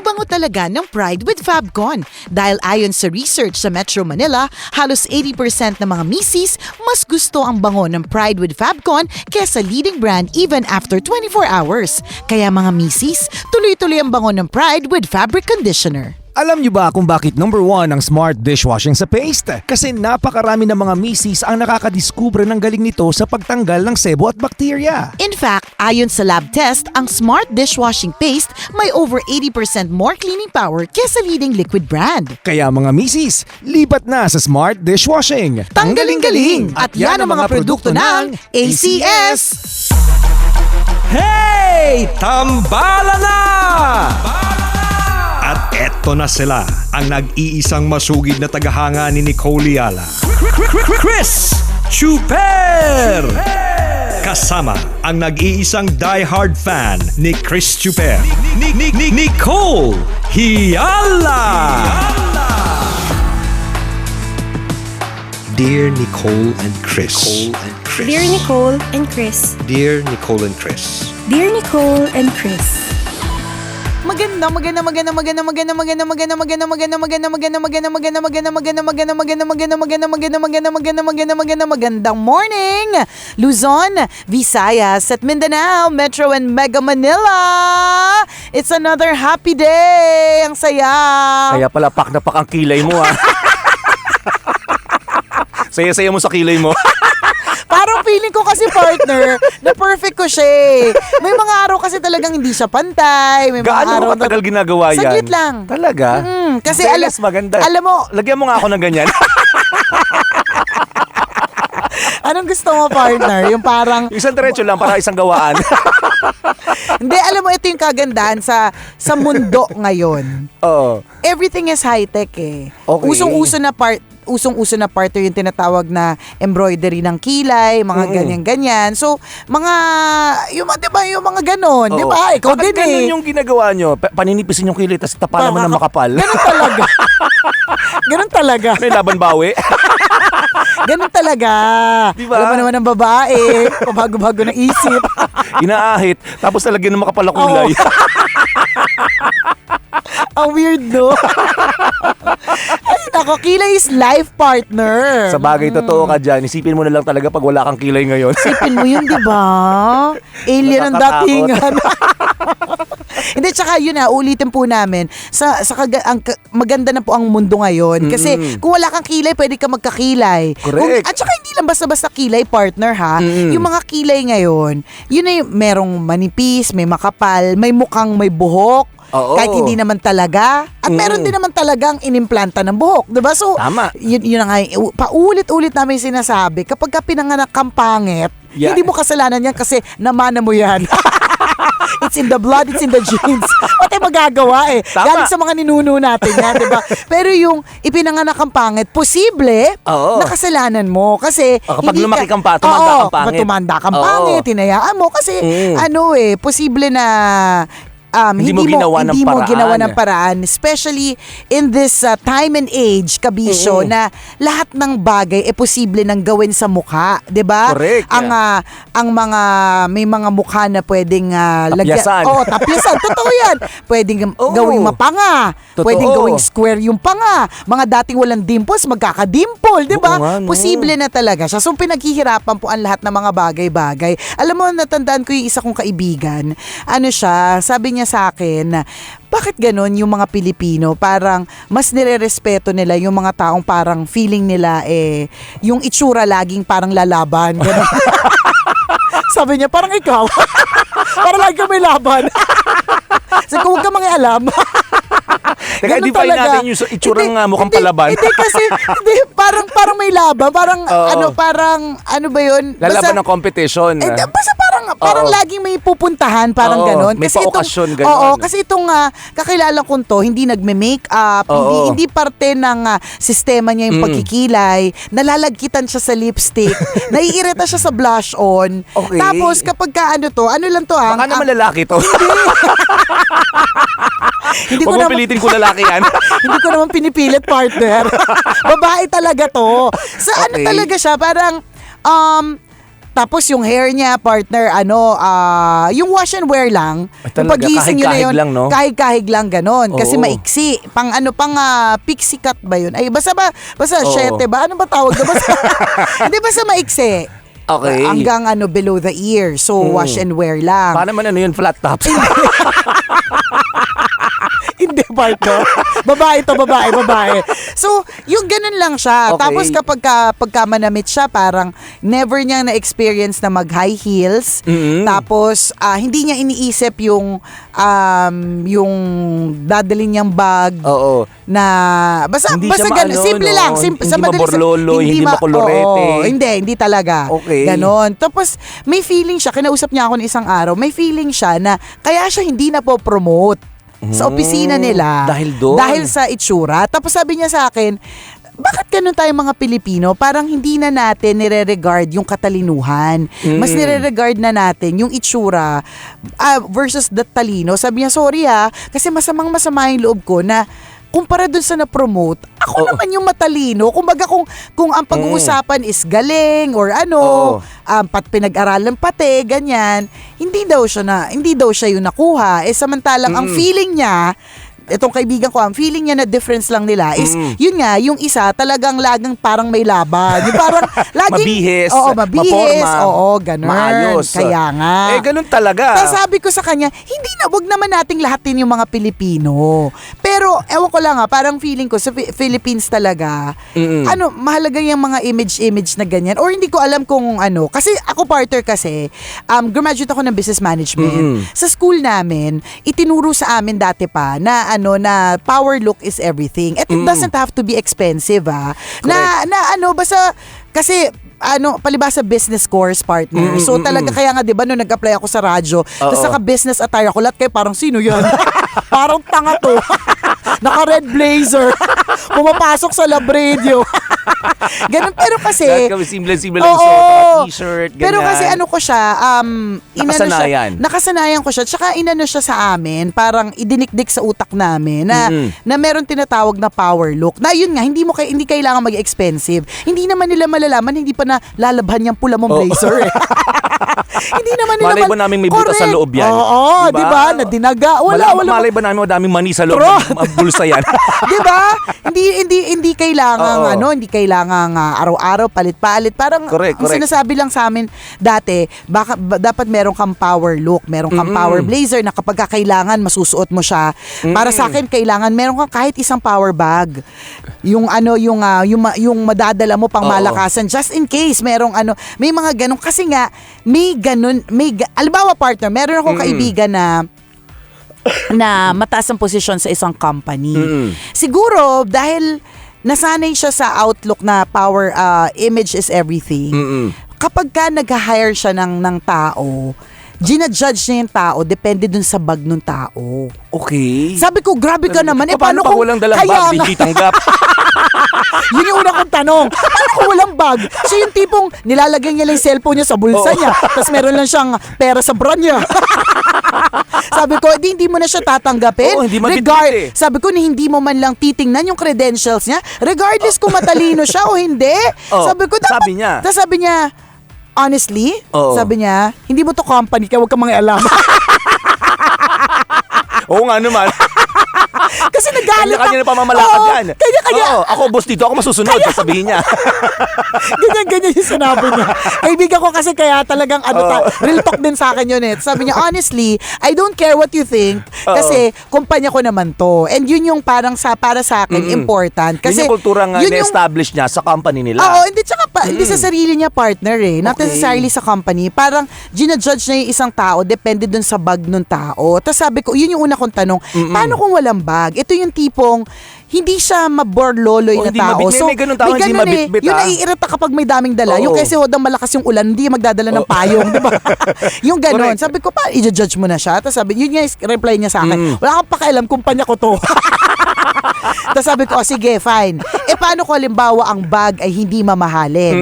bango-bango talaga ng Pride with Fabcon. Dahil ayon sa research sa Metro Manila, halos 80% ng mga misis mas gusto ang bango ng Pride with Fabcon kesa leading brand even after 24 hours. Kaya mga misis, tuloy-tuloy ang bango ng Pride with Fabric Conditioner. Alam niyo ba kung bakit number 1 ang smart dishwashing sa paste? Kasi napakarami ng mga misis ang nakakadiskubre ng galing nito sa pagtanggal ng sebo at bakterya. In fact, ayon sa lab test, ang smart dishwashing paste may over 80% more cleaning power kesa leading liquid brand. Kaya mga misis, lipat na sa smart dishwashing. Tanggaling-galing! At yan ang mga produkto ng ACS! Hey! Tambala na! At eto na sila, ang nag-iisang masugid na tagahanga ni Nicole Yala. Chris Chuper! Kasama ang nag-iisang die-hard fan ni Chris Chuper. Nicole Yala! Dear Nicole and Chris. Dear Nicole and Chris. Dear Nicole and Chris. Dear Nicole and Chris. Magandang morning, Luzon, Visayas at Mindanao, Metro and Mega Manila. It's another happy day. Ang saya. Kaya pala pak na pak ang kilay mo ah. Saya-saya mo sa kilay mo. Parang feeling ko kasi, partner, na perfect ko siya eh. May mga araw kasi talagang hindi siya pantay. May mga Gaano araw mo katagal ginagawa yan? Saglit lang. Talaga? Kasi maganda. alam mo, lagyan mo nga ako ng ganyan. anong gusto mo, partner? Yung parang... Isang diretso lang para isang gawaan. Hindi, alam mo, ito yung kagandahan sa mundo ngayon. Oo. Everything is high-tech eh. Okay. Usong-uso na partner yung tinatawag na embroidery ng kilay, mga ganyan-ganyan. So, diba, yung mga ganon, di ba? Ikaw din eh. Ganun yung ginagawa nyo. Paninipisin yung kilay, tapos tapalan mo ng makapal. Ganon talaga. Ganon talaga. May laban bawi. Ganon talaga. Diba? Alam mo naman ng babae, pabago-bago ng isip. Inaahit, tapos talagyan ng makapal na kulay. Ang weird, no? Ay, nako, kilay is life, partner. Sa bagay, totoo ka dyan. Isipin mo na lang talaga pag wala kang kilay ngayon. Isipin mo yun, di ba? Alien ang Nakakatakot. datingan. Hindi, tsaka yun ulitin po namin. Maganda na po ang mundo ngayon. Kasi kung wala kang kilay, pwede ka magkakilay. Correct. At tsaka hindi lang basta-basta kilay, partner ha. Yung mga kilay ngayon, yun na yung merong manipis, may makapal, may mukhang may buhok. Oo. Kahit hindi naman talaga. At meron din naman talagang inimplanta ng buhok. Diba? So, Tama. Yun na nga, paulit-ulit namin sinasabi, kapag ka pinanganak kang pangit, hindi mo kasalanan yan kasi namana mo yan. It's in the blood, it's in the genes. What ay magagawa eh. Tama. Galing sa mga ninuno natin yan, diba? Pero yung ipinanganak kang pangit, posible na kasalanan mo. Kasi kapag lumaki kang tumanda kang pangit. Kapag tumanda kang pangit, hinayaan mo. Kasi posible na hindi mo ginawa ng paraan, especially in this time and age, kabisyo, na lahat ng bagay posible nang gawin sa mukha, 'di ba? Correct. Ang mga may mga mukha na pwedeng tapyasan. Tapyasan. Totoo 'yan. Pwedeng gawing mapanga, Totoo. pwedeng gawing square yung panga. Mga dating walang dimples magkaka-dimple, 'di ba? Oo nga, no. Posible na talaga siya. So pinaghihirapan po ang lahat ng mga bagay-bagay. Alam mo, natandaan ko yung isa kong kaibigan. Sabi niya sa akin, bakit ganon yung mga Pilipino, parang mas nire-respeto nila yung mga taong parang feeling nila yung itsura laging parang lalaban. Ganon. Sabi niya, parang ikaw. Parang lagi ka may laban. So kung huwag ka mangialam. Teka, define natin yung itsurang mukhang palaban. Hindi kasi, parang may laban. Parang, ano ba yun? Lalaban ng competition. Basta parang laging may pupuntahan, parang ganon. May Kasi pa-okasyon ganon. Oo, kasi itong kakilala kong to, hindi nagme-makeup, hindi parte ng sistema niya yung pagkikilay, nalalagkitan siya sa lipstick, naiirita siya sa blush on. Okay. Tapos kapag ano lang to Baka naman lalaki to. Hindi ko Huwag mo naman pilitin kung lalaki yan. hindi ko naman pinipilit, partner. Babae talaga to. So ano Okay. talaga siya, parang Tapos yung hair niya, partner, yung wash and wear lang. Ay, Yung talaga, pagising yun na kahig-kahig yun, lang, no? kahig-kahig lang ganon. Kasi Oo. maiksi. Pang pixie cut ba yun? Ay, basta Oo. syete ba? Ano ba tawag doon? Hindi, basta maiksi. Okay. Hanggang below the ear. So, wash and wear lang. Paano man yun, flat tops? Hindi, partner. Babae to, babae. So, yung ganun lang siya. Okay. Tapos pagka manamit siya, parang never niya na-experience na mag-high heels. Mm-mm. Tapos, hindi niya iniisip yung dadalhin niyang bag Oo. na basta Hindi siya ganun. maano, Simple no? lang. Hindi sa madaling maborlolo, hindi makolorete. Oo, hindi talaga. Okay. Ganon. Tapos, may feeling siya, kinausap niya ako ng isang araw, may feeling siya na kaya siya hindi na po promote sa opisina nila. Dahil doon? Dahil sa itsura. Tapos sabi niya sa akin, bakit ganun tayo mga Pilipino? Parang hindi na natin nire-regard yung katalinuhan. Mas nire-regard na natin yung itsura versus the talino. Sabi niya, sorry kasi masama yung loob ko na kumpara dun sa na-promote, ako naman yung matalino. Kumbaga kung ang pag-uusapan is galing or pinag-aralan pati, ganyan, hindi daw siya yung nakuha. Samantalang ang feeling niya, itong kaibigan ko, ang feeling niya na difference lang nila is, yun nga, yung isa talagang lagang parang may laban. Yung parang laging, Mabihis, mabihis, maporma, ganun. maayos. Kaya nga. Ganun talaga. Tapos sabi ko sa kanya, wag naman nating lahatin yung mga Pilipino. Pero, ewan ko lang parang feeling ko sa Philippines talaga, mahalaga yung mga image na ganyan. Or hindi ko alam kung kasi ako partner graduate ako ng business management. Sa school namin, itinuro sa amin dati pa na power look is everything. At it doesn't have to be expensive, basta kasi palibasa business course, partner. So talaga kaya nga 'di ba nung nag-apply ako sa radyo, tapos naka-business attire ako, lahat kayo parang sino 'yan? Parang tanga to. Naka-red blazer. Pumapasok sa lab radio. Ganun, pero kasi Lahat kami simple lang suot, t-shirt, ganyan. pero kasi ko siya, Nakasanayan. Nakasanayan ko siya. Tsaka siya sa amin, parang idinikdik sa utak namin na meron tinatawag na power look. Na yun nga, hindi kailangan mag-expensive. Hindi naman nila malalaman, hindi pa na lalabhan yung pula mong blazer eh. Hindi naman nila Malay ba namin may butas sa loob yan? Oo, di ba? Na dinaga. Wala. Malay ba namin madaming mani sa loob ng bulsa yan? Di ba? Hindi kailangan hindi kailangan araw-araw palit-palit. Parang Correct. ang sinasabi lang sa amin dati, dapat meron kang power look, meron kang power blazer na kapag kailangan masusuot mo siya. Para sa akin kailangan meron kang kahit isang power bag. Yung yung madadala mo pang malakasan just in case merong may mga ganun kasi nga may ganun, alimbawa partner, meron akong kaibigan na mataas ang posisyon sa isang company. Siguro dahil nasanay siya sa outlook na power image is everything. Kapag ka nag-hire siya ng tao, ginajudge niya yung tao depende dun sa bag ng tao. Okay. Sabi ko, grabe ka naman. Paano kung walang dalang bag, di tanggap? Yun yung una kong tanong. Paano kung walang bag? Siya yung tipong nilalagay niya lang yung cellphone niya sa bulsa niya. Tapos meron lang siyang pera sa bra niya. Sabi ko, hindi mo na siya tatanggapin. Oo, hindi mabibili. Sabi ko, hindi mo man lang titingnan yung credentials niya. Regardless kung matalino siya o hindi. Sabi ko, dapat. Sabi niya. Tapos sabi niya, honestly, sabi niya, hindi mo to company, kaya huwag ka mga alam. Oo nga naman. Kasi nagalit Kanya-kanya na pamamalakad yan. Kanya-kanya. Oo, ako boss dito, ako masusunod, sasabihin niya. Ganyan yung sinabi niya. Kaibigan ko kasi kaya talagang real talk din sa akin yun eh. Sabi niya, honestly, I don't care what you think kasi kumpanya ko naman to. And yun yung parang para sa akin important. Kasi yun yung kulturang yun yung- na-establish niya sa company nila. Oo, hindi sa sarili niya partner eh. Not necessarily sa company. Parang ginajudge niya yung isang tao, depende dun sa bag ng tao. Tapos sabi ko, yun yung una kong tanong, paano kung walang bag? Ito yung tipong, hindi siya maborloloy na hindi tao. may ganun tao, hindi mabitbit, Yung naiirita kapag may daming dala. Oo. Yung kasi hodang malakas yung ulan, hindi magdadala ng payong, di ba? Yung ganon. Correct. Sabi ko, i-judge mo na siya? Tapos sabi, yun yung reply niya sa akin. Wala kang pakialam, kumpanya ko to. Tapos sabi ko, sige, fine. Paano ko halimbawa ang bag ay hindi mamahalin?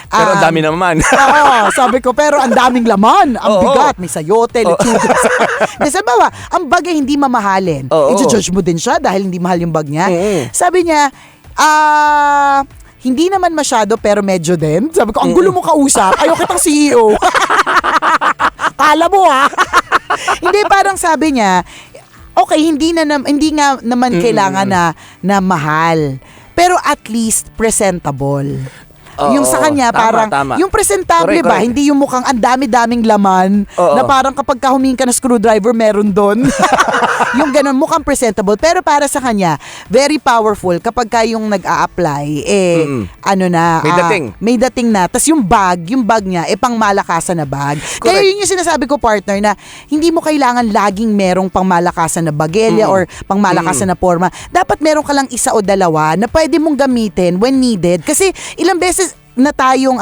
Pero ang dami naman. Oo, sabi ko, pero ang daming laman. Ang Oo. bigat. May sayote, lechugas. Sabi ba, ang bag ay hindi mamahalin. Oo. I-judge mo din siya dahil hindi mahal yung bag niya. Mm-mm. Sabi niya, hindi naman masyado pero medyo din. Sabi ko, ang gulo mo kausap. Ayaw kitang CEO. Kala mo ha? Hindi, parang sabi niya, okay, hindi nga naman kailangan na mahal. Pero at least presentable. Oo, yung sa kanya, tama, parang, tama. yung presentable Correct, ba? correct. Hindi yung mukhang ang dami-daming laman, Oo. na parang kapag humingi ka ng screwdriver, meron doon. Yung ganun, mukhang presentable. Pero para sa kanya, very powerful kapag ka yung nag-a-apply, May dating. May dating na. Tapos yung bag niya, pang malakasan na bag. Kaya yun yung sinasabi ko, partner, na hindi mo kailangan laging merong pang malakasan na bagelya or pang malakasan na forma. Dapat meron ka lang isa o dalawa na pwede mong gamitin when needed. Kasi ilang beses na tayong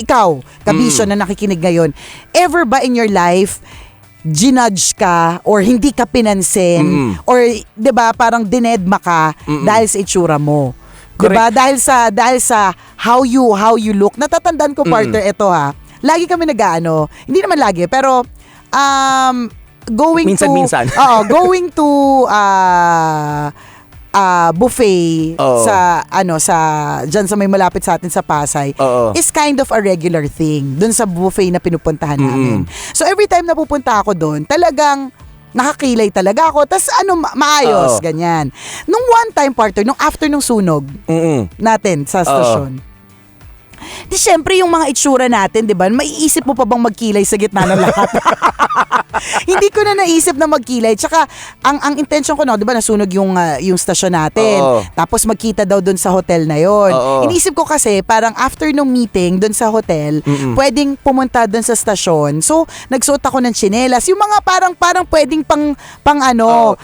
ikaw, kabisyo na nakikinig ngayon, ever ba in your life ginudge ka or hindi ka pinansin or 'di ba parang dinedma ka dahil sa itsura mo? 'Di ba? Dahil sa how you look. Natatandaan ko, partner, ito ha. Lagi kami hindi naman lagi, pero going Minsan-minsan. going to buffet Oo. sa diyan sa may malapit sa atin sa Pasay Oo. is kind of a regular thing dun sa buffet na pinupuntahan namin. So every time na pupunta ako doon, talagang nakakilay talaga ako. Tas maayos, Oo. ganyan. Nung one time, partner, nung after nung sunog natin sa stasyon, di syempre yung mga itsura natin, di ba? Maiisip mo pa bang magkilay sa gitna ng lahat? Hindi ko na naisip na magkilay. Tsaka, ang intention ko di ba, nasunog yung stasyon natin. Oo. Tapos magkita daw dun sa hotel na yon. Oo. Inisip ko kasi, parang after nung meeting dun sa hotel, pwedeng pumunta dun sa stasyon. So, nagsuot ako ng tsinelas. Yung mga parang pwedeng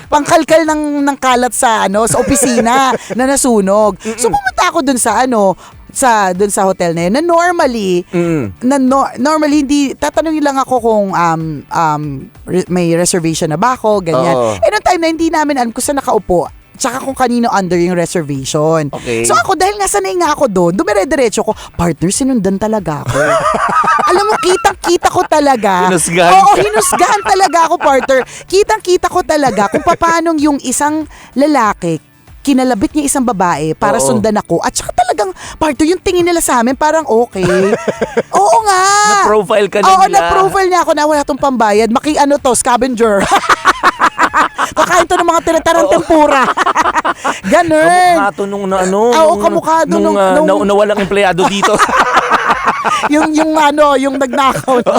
pangkalkal ng kalat sa opisina na nasunog. So, pumunta ako dun sa dun sa hotel na yun, na normally hindi, tatanungin lang ako kung may reservation na ba ako, ganyan. Oo. Noong time na hindi namin alam kung saan nakaupo, tsaka kung kanino under yung reservation. Okay. So ako, dahil nga sanay nga ako doon, dumire-diretso ko, partner, sinundan talaga ako. Alam mo, kitang-kita ko talaga. Hinusgahan Oo, ka. hinusgahan talaga ako, partner. Kitang-kita ko talaga kung paano yung isang lalaki kinalabit niya isang babae para Oo. sundan ako. At saka talagang, partner, yung tingin nila sa amin parang okay. Oo nga. Na-profile ka na Oo, nila. na-profile niya ako na wala tong pambayad. Scavenger. Kakain to ng mga tinatarang tempura. Ganun. Kamukha to nung Oo, kamukha to nung nawalang empleyado dito. yung nagnakaw na.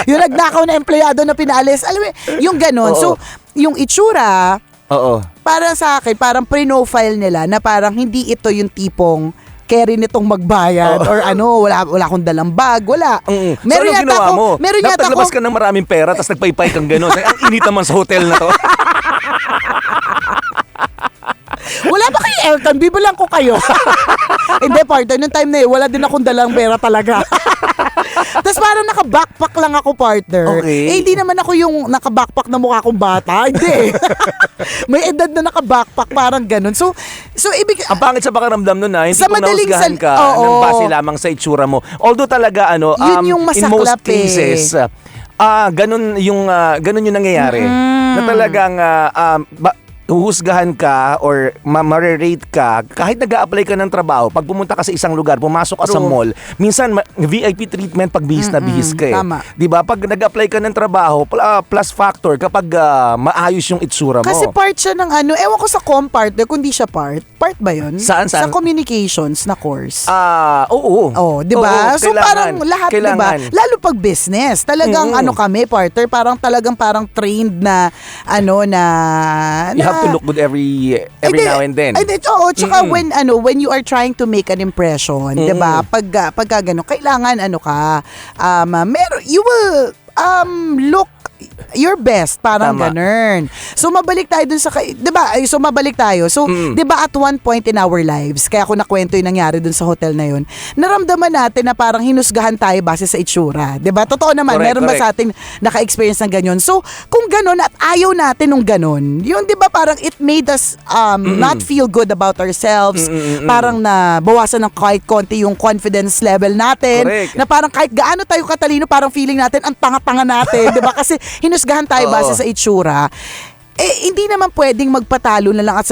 Yung nagnakaw na empleyado na pinaalis. Alam mo, yung ganun. Oo. So, yung itsura, Oo. para sa akin, parang pre-profile nila na parang hindi ito yung tipong carry nitong magbayad or wala akong dalang bag, wala. So, anong ginawa mo? Meron Dapat yata naglabas ako, ka ng maraming pera tapos nagpaypay kang gano'n. Ang init naman sa hotel na to. wala ba kayo aircon? Bibilang ko kayo. Hindi, partner, nung time na yun, wala din akong dalang pera talaga. Tapos parang naka-backpack lang ako, partner. Okay. Hindi naman ako yung naka-backpack na mukha kong bata. Hindi. May edad na naka-backpack, parang ganun. So ibig... Ang pangit sa pakiramdam nun hindi Sa kung madaling nahusgahan ka Oo. ng base lamang sa itsura mo. Although talaga, Yun yung in most masaklap cases, ganun yung nangyayari. Na talagang, huhusgahan ka or ma-rate ka kahit nag-a-apply ka ng trabaho. Pag pumunta ka sa isang lugar, pumasok ka sa True. mall, minsan VIP treatment pag bihis na bihis ka eh. Tama. 'Di ba? Pag nag-apply ka ng trabaho, plus factor kapag maayos yung itsura mo. Kasi part siya ng ewan ko sa partner, kung di siya part ba yun? Saan? Sa communications na course. Oo. Oh, 'di ba? Oo, So parang lahat, 'di ba? kailangan. Lalo pag business, talagang kami, partner, parang trained na You have to look good every now and then. Oo, tsaka when you are trying to make an impression, 'di ba? Pag gano'n, kailangan you will look your best, parang Tama. ganun. So mabalik tayo dun sa 'di ba? So mabalik tayo. So 'di ba at one point in our lives, kaya ako nakwento yung nangyari dun sa hotel na yun, naramdaman natin na parang hinusgahan tayo base sa itsura. 'Di ba? Totoo naman, Correct, meron ba correct. sa atin naka-experience ng ganyan? So kung ganun at ayaw natin nung ganun, yun 'di ba parang it made us not feel good about ourselves. Parang na bawasan ng kahit konti yung confidence level natin. Correct. Na parang kahit gaano tayo katalino, parang feeling natin ang tanga-tanga natin, 'di ba? Kasi hinusgahan tayo Oo. base sa itsura. Hindi naman pwedeng magpatalo na lang at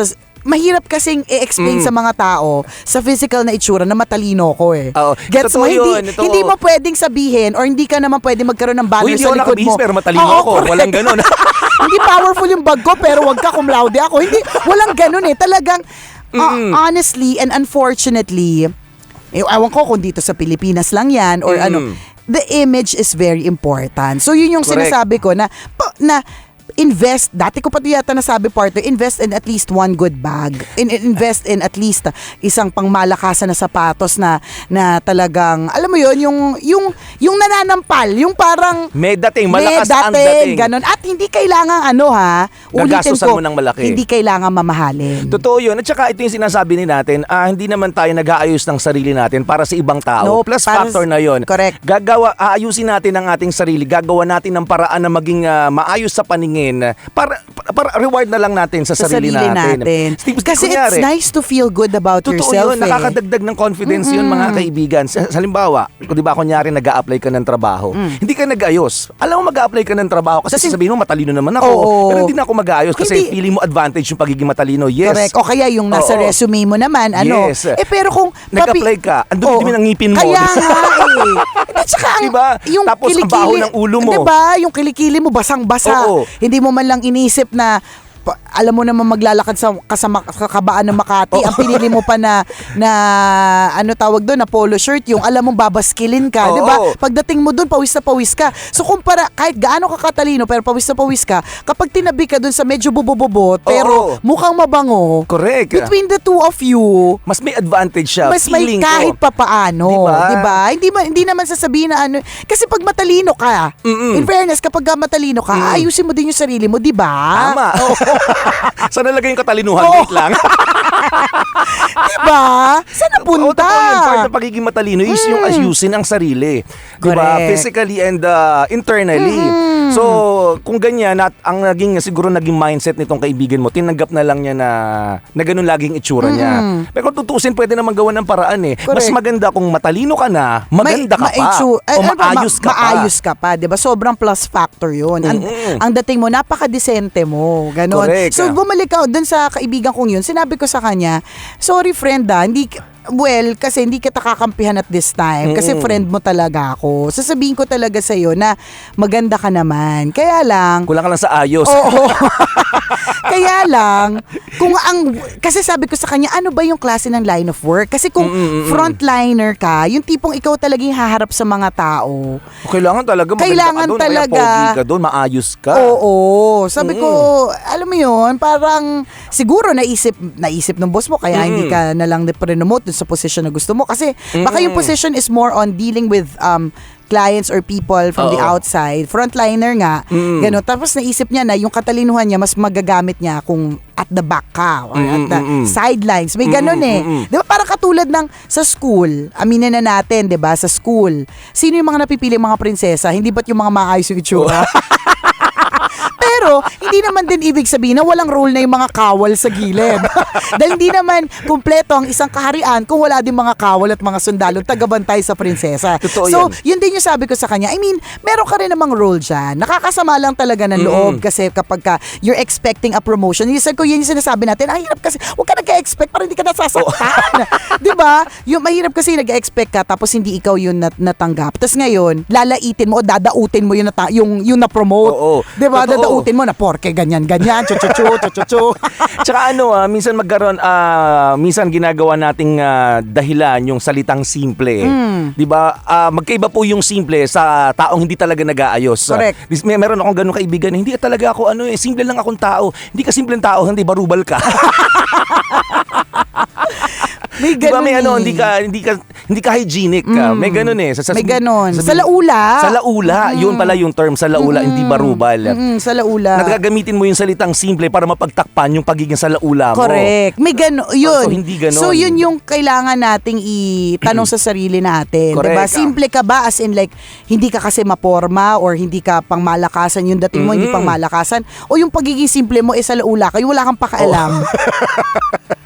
mahirap kasing i-explain sa mga tao sa physical na itsura na matalino ko eh. Oo. Gets mo? Totoo yun, Hindi, totoo. hindi mo pwedeng sabihin or hindi ka naman pwedeng magkaroon ng banner Uy, hindi sa ako likod nakabihis mo. pero matalino Oo, ako. correct. Walang ganun. Hindi powerful yung bag ko pero wag ka cum laude ako. Hindi, walang ganun eh. Talagang, honestly and unfortunately, ewan ko kung dito sa Pilipinas lang yan or ano, the image is very important. So yun yung Correct. sinasabi ko na invest, dati ko pati yata nasabi partner, invest in at least one good bag. Invest in at least isang pangmalakasan na sapatos na talagang, alam mo yun, yung nananampal, yung parang May dating, malakas ang dating, dating. ganun. At hindi kailangan ulitin Gagastusan ko, mo ng malaki. hindi kailangan mamahalin. Totoo yun. At saka ito yung sinasabi din natin, hindi naman tayo nag-aayos ng sarili natin para sa ibang tao. No, Plus para factor na yun. correct. Aayusin natin ang ating sarili. Gagawa natin ng paraan na maging maayos sa paningin para reward na lang natin sa sarili natin. Kasi Kunyari, it's nice to feel good about totoo yourself yun, nakakadagdag ng confidence yun mga kaibigan. Halimbawa, kung di ba kunyari nag-a-apply ka ng trabaho, hindi ka nag-ayos. Alam mo mag-a-apply ka ng trabaho kasi sasabihin mo matalino naman ako. Oo. Pero hindi na ako mag-ayos kasi Hindi. feeling mo advantage yung pagiging matalino. Yes. Correct. O kaya yung nasa Oo. resume mo naman, ano. Yes. Pero kung Nag-apply ka, ang dumi-dumi Oo. ng ngipin mo. Kaya nga eh. At saka Diba? Tapos ang baho ng ulo mo. Diba? Yung kilikili mo basang-basa. Oo. Hindi mo man lang inisip na alam mo naman maglalakad sa kabaan ng Makati, ang pinili mo pa na ano tawag doon, na polo shirt, yung alam mong babaskilin ka, Oo. 'di ba? Pagdating mo doon, pawis na pawis ka. So kumpara, kahit gaano ka katalino pero pawis na pawis ka, kapag tinabi ka doon sa medyo bubobobot pero Oo. mukhang mabango, Correct. between the two of you, Mas may advantage siya. mas may feeling kahit ko. papaano, Diba? 'di ba? Hindi naman sasabihin na ano, kasi pag matalino ka, in fairness, kapag matalino ka, ayusin mo din yung sarili mo, 'di ba? Tama. Saan nalagay yung katalinuhan? Oo. Wait lang. Diba? Saan napunta? Totoo yun. Part ng pagiging matalino is yung ayusin ang sarili. Diba? Correct. Physically and internally. So, kung ganyan, ang naging mindset nitong kaibigan mo, tinanggap na lang niya na ganun laging itsura niya. Pero kung tutusin, pwede naman gawa ng paraan eh. Mas Correct. maganda kung matalino ka na, maganda ka pa. O maayos ka pa. Maayos ka pa, 'di ba? Sobrang plus factor 'yun. Ang dating mo, napaka-disente mo, ganon. Correct. So bumalik ako dun sa kaibigan kong 'yun. Sinabi ko sa kanya, "Sorry friend, kasi hindi kita kakampihan at this time. Kasi friend mo talaga ako. Sasabihin ko talaga sa'yo na maganda ka naman. Kaya lang, Kulang ka lang sa ayos. oo. Kaya lang, kasi sabi ko sa kanya, ano ba yung klase ng line of work? Kasi kung frontliner ka, yung tipong ikaw talagang haharap sa mga tao. Kailangan talaga maganda Kailangan ka doon. talaga. Kaya pogi ka doon, maayos ka. Oo. Sabi ko, alam mo yun, parang siguro naisip ng boss mo, kaya hindi ka na lang promote dun sa position na gusto mo. Kasi baka yung position is more on dealing with clients or people from the outside. Frontliner nga, gano'n. Tapos naisip niya na yung katalinuhan niya, mas magagamit niya kung at the back ka or at the sidelines. May gano'n eh. Di ba parang katulad ng sa school, aminin na natin, di ba, sa school, sino yung mga napipili mga prinsesa? Hindi ba't yung mga maayos yung itsura? Pero, hindi naman din ibig sabihin na walang role na yung mga kawal sa gilid. Dahil hindi naman kumpleto ang isang kaharian kung wala din mga kawal at mga sundalo tagabantay sa prinsesa. Totoo So, yan. yun din yung sabi ko sa kanya. I mean, meron ka rin namang role dyan. Nakakasama lang talaga ng loob kasi kapag you're expecting a promotion. Yun yung sinasabi natin, ang hirap kasi, huwag ka nag-expect para hindi ka nasasaktan. Diba? Yung mahirap kasi nag-expect ka tapos hindi ikaw yung natanggap. Tapos ngayon, lalaitin mo o dadautin mo yung na-promote. Oo. Diba? Totoo. Dadautin mo na porke ganyan, chuchuchu. Tsaka minsan minsan ginagawa nating dahilan yung salitang simple. 'Di ba? Magkaiba po yung simple sa taong hindi talaga nag-aayos. Correct. Meron akong ganung kaibigan, hindi talaga ako simple lang akong tao. Hindi ka simpleng tao, hindi barubal ka. May Diba ganun hindi ka hygienic ka. May ganun eh. May ganun. Sa laula. Sa laula. Yun pala yung term, sa laula, hindi barubal. Sa laula. Nagagamitin mo yung salitang simple para mapagtakpan yung pagiging sa laula mo. Correct. May gano'n. Yun. So, hindi ganon. So, yun yung kailangan nating itanong sa sarili natin. Correct. Diba? Simple ka ba? As in like, hindi ka kasi maporma or hindi ka pang malakasan yung dating mo, hindi pang malakasan. O yung pagiging simple mo, sa laula ka, yung wala kang pakaalam.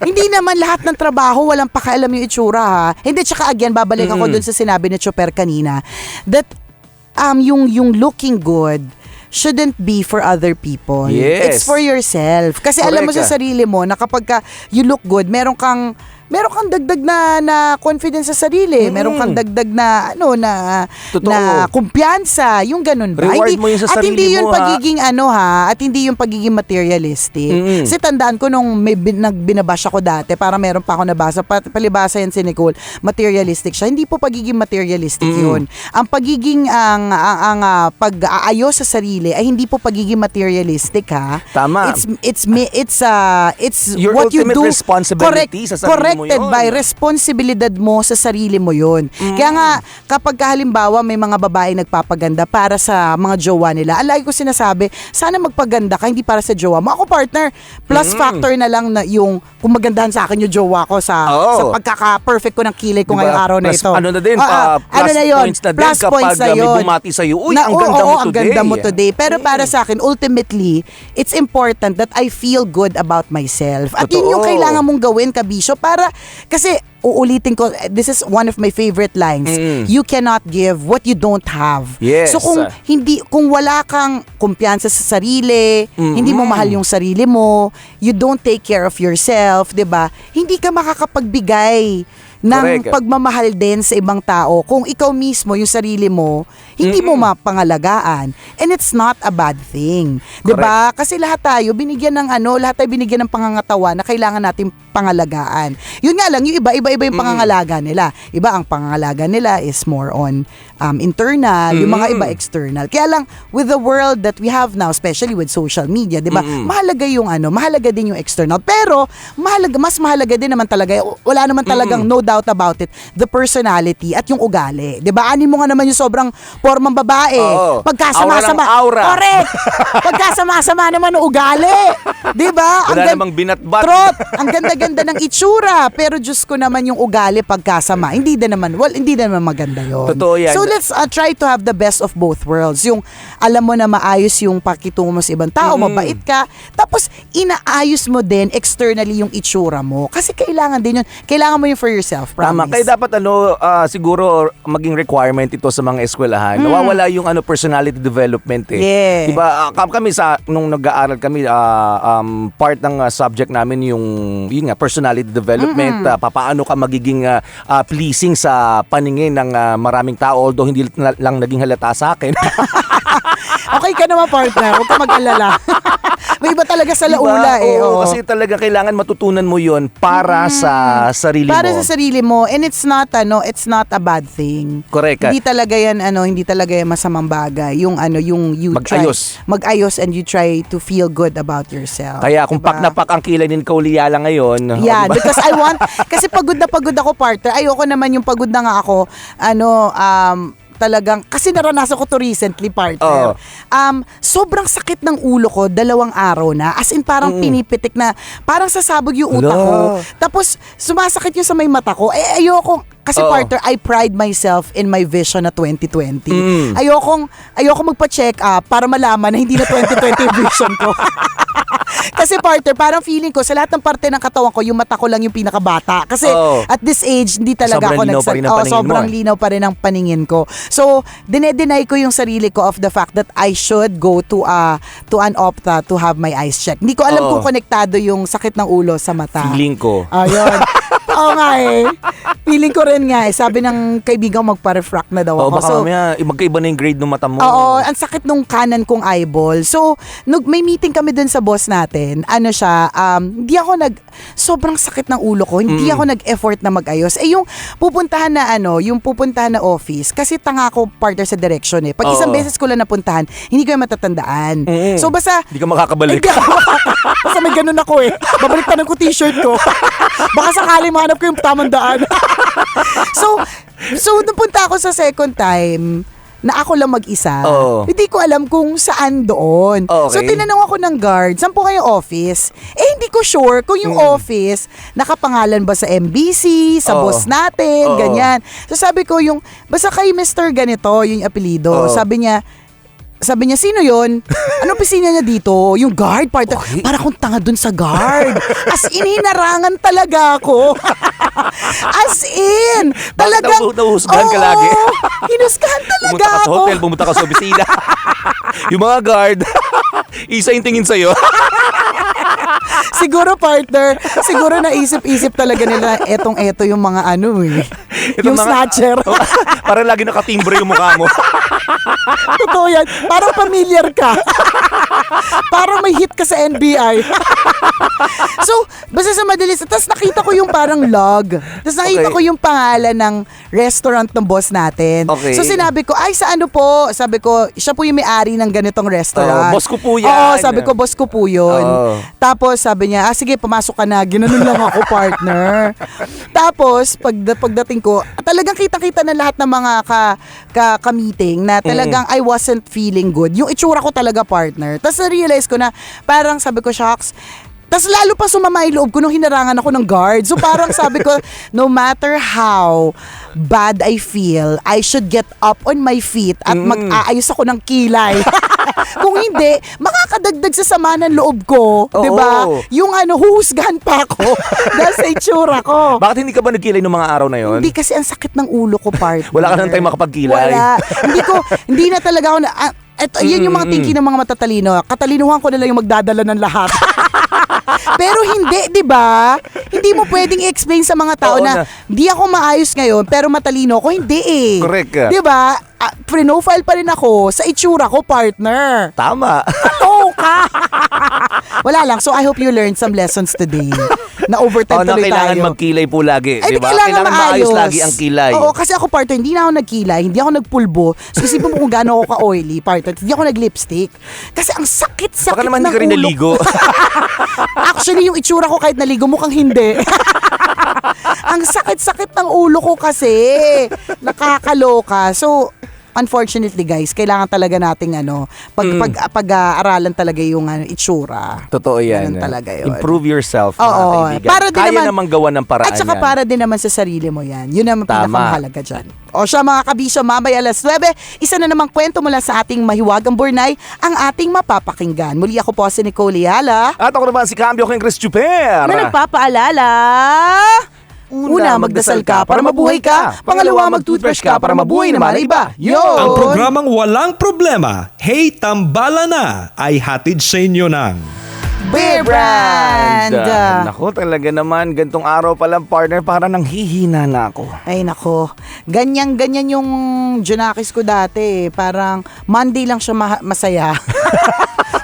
Hindi naman lahat ng trabaho, walang pakaalam yung itsura ha. Hindi, tsaka again, babalik ako dun sa sinabi ni Chopper kanina, that yung looking good, shouldn't be for other people. Yes. It's for yourself. Kasi alam mo sa Correct. sarili mo na kapag ka you look good, meron kang dagdag na confidence sa sarili. Meron kang dagdag na Totoo. na kumpiyansa, yung ganun ba? Reward mo yun sa at sarili hindi yun mo, ha? pagiging at hindi yung pagiging materialistic. Mm-mm. Kasi tandaan ko nung may binabash ako dati, para meron pa ako nabasa, palibasa yan si Nicole, materialistic siya. Hindi po pagiging materialistic yun. Ang pagiging pag-aayos sa sarili ay hindi po pagiging materialistic, ha. Tama. It's Your what you ultimate do. responsibility sa sarili mo Corrected yun. by responsibilidad mo sa sarili mo yun. Kaya nga, kapag halimbawa may mga babae nagpapaganda para sa mga jowa nila, lagi ko sinasabi, sana magpaganda ka, hindi para sa jowa mo. Ako, partner, plus factor na lang na yung kung magandahan sa akin yung jowa ko sa pagkaka-perfect ko ng kilay ko Diba? ngayong araw na Plus, ito. ano na din, plus na yun? points na din Plus kapag points na may yun. bumati sa'yo, uy, Na, ang ganda mo ang today. ganda mo today. Pero para sa akin, ultimately, it's important that I feel good about myself. At yun yung Totoo. kailangan mong gawin, kabisyo, para, kasi, uulitin ko, this is one of my favorite lines. You cannot give what you don't have. Yes. So kung wala kang kumpiyansa sa sarili, hindi mo mahal yung sarili mo, you don't take care of yourself, 'di ba? Hindi ka makakapagbigay ng Correct. pagmamahal din sa ibang tao kung ikaw mismo, yung sarili mo, hindi mo mapangalagaan. And it's not a bad thing. 'Di ba? Kasi lahat tayo binigyan ng pangangatawa na kailangan natin pangalagaan. Yun nga lang, yung iba yung pangangalaga nila. Iba ang pangangalaga nila is more on internal, yung mga iba external. Kaya lang, with the world that we have now, especially with social media, 'di ba? Mahalaga din yung external. Pero mas mahalaga din naman talaga, wala naman talagang no doubt about it, the personality at yung ugali. 'Di ba? Anin mo nga naman yung sobrang formang babae. Oo. Pagkasama-sama. Aura ng aura. Correct. Pagkasama-sama naman ng ugali. 'Di ba? Wala namang binatbat. Trot. Ang ganda-ganda ng itsura, pero Diyos ko naman yung ugali pagkasama. Hindi din naman maganda 'yon. Totoo yan. So let's try to have the best of both worlds. Yung alam mo na maayos yung pakitungo mo sa ibang tao, mabait ka, tapos inaayos mo din externally yung itsura mo. Kasi kailangan din yun. Kailangan mo yun for yourself, Tama. promise. Kaya dapat siguro maging requirement ito sa mga eskwelahan. Nawawala yung personality development eh. Yeah. Diba? Kami nung nag-aaral kami, part ng subject namin yung personality development. Paano ka magiging pleasing sa paningin ng maraming tao, although hindi lang naging halata sa akin. Okay ka naman, partner. Huwag ka mag-alala. May iba talaga sa laula eh. Oo, Oo. kasi talaga kailangan matutunan mo yon para sa sarili mo. Para sa sarili mo, and it's not a bad thing. Correct. Hindi talaga yan masamang bagay. Yung you Mag-ayos. Mag-ayos and you try to feel good about yourself. Kaya kung Diba? pak na pak ang kilay ni Nicole Yala ngayon. Yeah, diba? because kasi pagod na pagod ako, partner. Ayoko naman yung pagod na nga ako, talagang, kasi naranasan ko to recently, partner. Sobrang sakit ng ulo ko, 2 araw na. As in, parang pinipitik na, parang sasabog yung utak ko. Tapos, sumasakit yung sa may mata ko. Ayoko, kasi partner, I pride myself in my vision na 2020. Ayoko magpa-check up para malaman na hindi na 2020 yung vision ko. Kasi partner, parang feeling ko sa lahat ng parte ng katawan ko, yung mata ko lang yung pinakabata. Kasi at this age, hindi talaga Sobrang ako linaw pa rin ang paningin mo, sobrang linaw pa rin ang paningin ko. So, dinedeny ko yung sarili ko of the fact that I should go to an opta to have my eyes checked. Hindi ko alam kung konektado yung sakit ng ulo sa mata. Feeling ko. Ayun. Oo nga eh. Feeling ko rin nga eh. Sabi ng kaibigan magpa-refract na daw ako. Baka mamaya, magkaiba na yung grade ng mata mo. Oo, ang sakit nung kanan kong eyeball. So, may meeting kami dun sa boss natin. Sobrang sakit ng ulo ko. Hindi ako nag-effort na mag-ayos. Yung pupuntahan na office, kasi tanga ko partner sa direction eh. Pag isang beses ko lang napuntahan, hindi ko yung matatandaan. So, basta, Hindi ka makakabalik. basta may ganun ako eh. Babalik pa ko t-shirt ko. Baka sakali mahanap ko yung tamang daan. So, nung punta ako sa second time, na ako lang mag-isa, hindi ko alam kung saan doon. Okay. So, tinanong ako ng guard, saan po kayo office? Hindi ko sure kung yung office, nakapangalan ba sa MBC, sa boss natin, ganyan. So, sabi ko basta kay Mr. Ganito, yung apelido. Sabi niya, sabi niya, sino yon? Ano opisina niya dito? Yung guard, partner. Okay. Para akong tanga dun sa guard. As in, hinarangan talaga ako. As in. Talagang, nahuhusgahan ka lagi? Hinusgahan talaga Pumunta ka sa ako. hotel, pumunta ka sa opisina. Yung mga guard, isa yung tingin sa'yo. Siguro, partner, siguro naisip-isip talaga nila, eto yung mga ano eh. Itong Yung mga- snatcher. Parang lagi nakatimbre yung mukha mo. Totoo yan. Parang familiar ka. Parang may hit ka sa NBI. So, basta sa madalis. Tapos nakita ko yung parang log. Tapos nakita Okay. ko yung pangalan ng restaurant ng boss natin. Okay. So sinabi ko, ay sa ano po? Sabi ko, siya po yung may-ari ng ganitong restaurant. boss ko po yan. Oo, sabi ko, boss ko po yun. Oo. Tapos sabi niya, sige, pumasok ka na. Ginanon lang ako, partner. Tapos, pagdating ko, talagang kitang-kita na lahat ng mga ka-meeting na talagang I wasn't feeling good. Yung itsura ko talaga, partner. Tapos na-realize ko na, parang sabi ko, shucks, tapos lalo pa sumama yung loob ko nung hinarangan ako ng guard. So parang sabi ko, no matter how bad I feel, I should get up on my feet at mag-aayos ako ng kilay. Kung hindi, makakadagdag sa sama ng loob ko. Oo. 'Di ba? Yung huhusgahan pa ako dahil sa itsura ko. Bakit hindi ka ba nagkilay nung mga araw na yon? Hindi kasi ang sakit ng ulo ko, partner. Wala ka nang time makapagkilay. Wala. Hindi na talaga ako na... yan yung mga thinking ng mga matatalino. Katalinuhan ko na lang yung magdadala ng lahat. Pero hindi, 'di ba? Hindi mo pwedeng i-explain sa mga tao Oo na hindi ako maayos ngayon pero matalino ako, hindi eh. Correct ka. 'Di ba? Pre-profile pa rin ako sa itsura ko, partner. Tama. Oo ka. Wala lang. So I hope you learned some lessons today. Na overtime Na tuloy kailangan tayo. magkilay po lagi, Ay, di ba? kailangan maayos. maayos lagi ang kilay. Oo, kasi ako, partner, hindi na ako nagkilay, hindi ako nagpulbo. So, isipin mo kung gaano ako ka-oily, partner. Hindi ako nag-lipstick. Kasi ang sakit-sakit Baka naman ng hindi ka rin ulo naligo. ko. Actually, yung itsura ko kahit naligo, mukhang hindi. Ang sakit-sakit ng ulo ko kasi. Nakakaloka. So, unfortunately guys, kailangan talaga nating pag-aaralan talaga yung itsura. Totoo yan. Ganun talaga yun. Improve yourself, mga Oo, kaibigan. para din Kaya naman- namang gawa ng paraan At saka yan. para din naman sa sarili mo yan. Yun ang Tama. pinakamahalaga dyan. O siya mga kabisyo, mamaya alas 9, isa na namang kwento mula sa ating mahiwagang Burnay, ang ating mapapakinggan. Muli ako po si Nicole Yala, At ako naman si Cambio King Chris Chuper. na nagpapaalala... Una, magdasal ka para mabuhay ka. Pangalawa, mag-toothbrush ka para mabuhay naman ang iba. Yun! Ang programang Walang Problema, Hey Tambala Na, ay hatid sa inyo ng Bear Brand! Nako, talaga naman, gantong araw pa lang, partner, para nang hihina na ako. Ay nako, ganyan yung Junakis ko dati. Parang Monday lang siya masaya.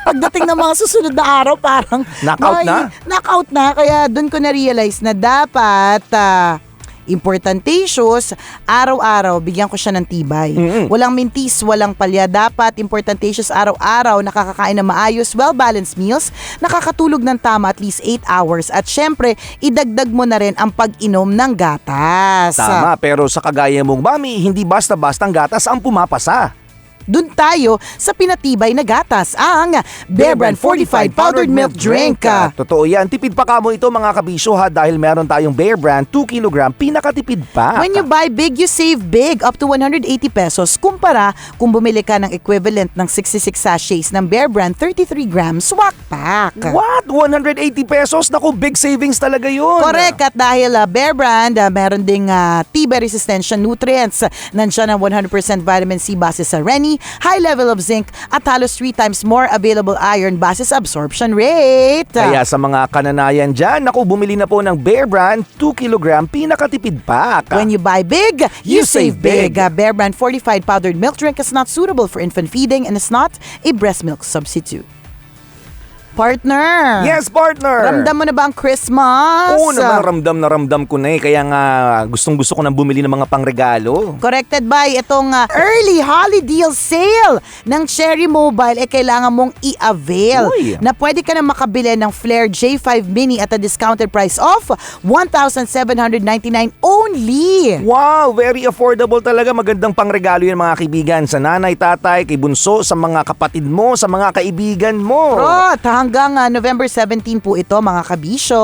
Pagdating ng mga susunod na araw, parang Knockout na? Knockout na. Kaya doon ko na-realize na dapat importantatious, araw-araw, bigyan ko siya ng tibay. Walang mintis, walang palya. Dapat importantatious araw-araw, nakakakain ng maayos, well-balanced meals, nakakatulog ng tama at least 8 hours. At syempre, idagdag mo na rin ang pag-inom ng gatas. Tama, pero sa kagaya mong mami, hindi basta-basta ang gatas ang pumapasa. Doon tayo sa pinatibay na gatas, ang Bear Brand Fortified Powdered Milk Drink. Totoo yan. Tipid pa kamo ito, mga kabisyo, ha, dahil meron tayong Bear Brand 2 kg pinakatipid pa. When you buy big, you save big, up to 180 pesos. Kumpara kung bumili ka ng equivalent ng 66 sachets ng Bear Brand 33 grams swak pack. What? 180 pesos? Naku, big savings talaga yun. Correct. At dahil Bear Brand, meron ding tibay resistensya nutrients. Nandiyan ang 100% vitamin C base sa Reni, high level of zinc, at halos 3 times more available iron base sa absorption rate. Kaya sa mga kananayan dyan, naku, bumili na po ng Bear Brand 2 kg pinakatipid pack. When you buy big, you save big. Bear Brand Fortified Powdered Milk Drink is not suitable for infant feeding and is not a breast milk substitute. Partner! Yes, partner! Ramdam mo na ba ang Christmas? Oo naman, ramdam na ramdam ko na eh. Kaya nga, gustong-gusto ko nang bumili ng mga pangregalo. Corrected by itong early holiday deal sale ng Cherry Mobile, kailangan mong i-avail. Uy. Na pwede ka na makabili ng Flare J5 Mini at a discounted price of 1,799 only. Wow, very affordable talaga. Magandang pangregalo yan, mga kaibigan. Sa nanay, tatay, kay bunso, sa mga kapatid mo, sa mga kaibigan mo. Hanggang November 17 po ito, mga kabisyo.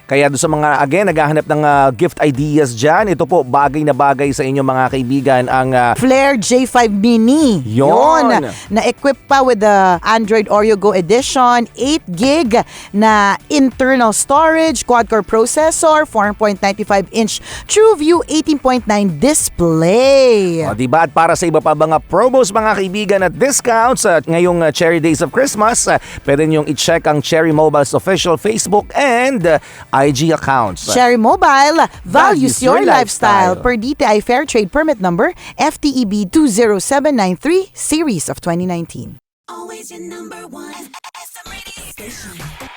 Kaya doon sa mga, again, naghahanap ng gift ideas dyan, ito po, bagay na bagay sa inyo mga kaibigan ang Flare J5 Mini. Yon. Na-equip pa with the Android Oreo Go Edition, 8 gig na internal storage, quad-core processor, 4.95-inch TrueView 18.9 display. O, diba? At para sa iba pa mga promos mga kaibigan at discounts ngayong Cherry Days of Christmas, pwede niyong i-check ang Cherry Mobile's official Facebook and IG accounts. Cherry Mobile, values your lifestyle. lifestyle. Per DTI Fair Trade Permit Number, FTEB 20793, Series of 2019. Always your number one SM radio station.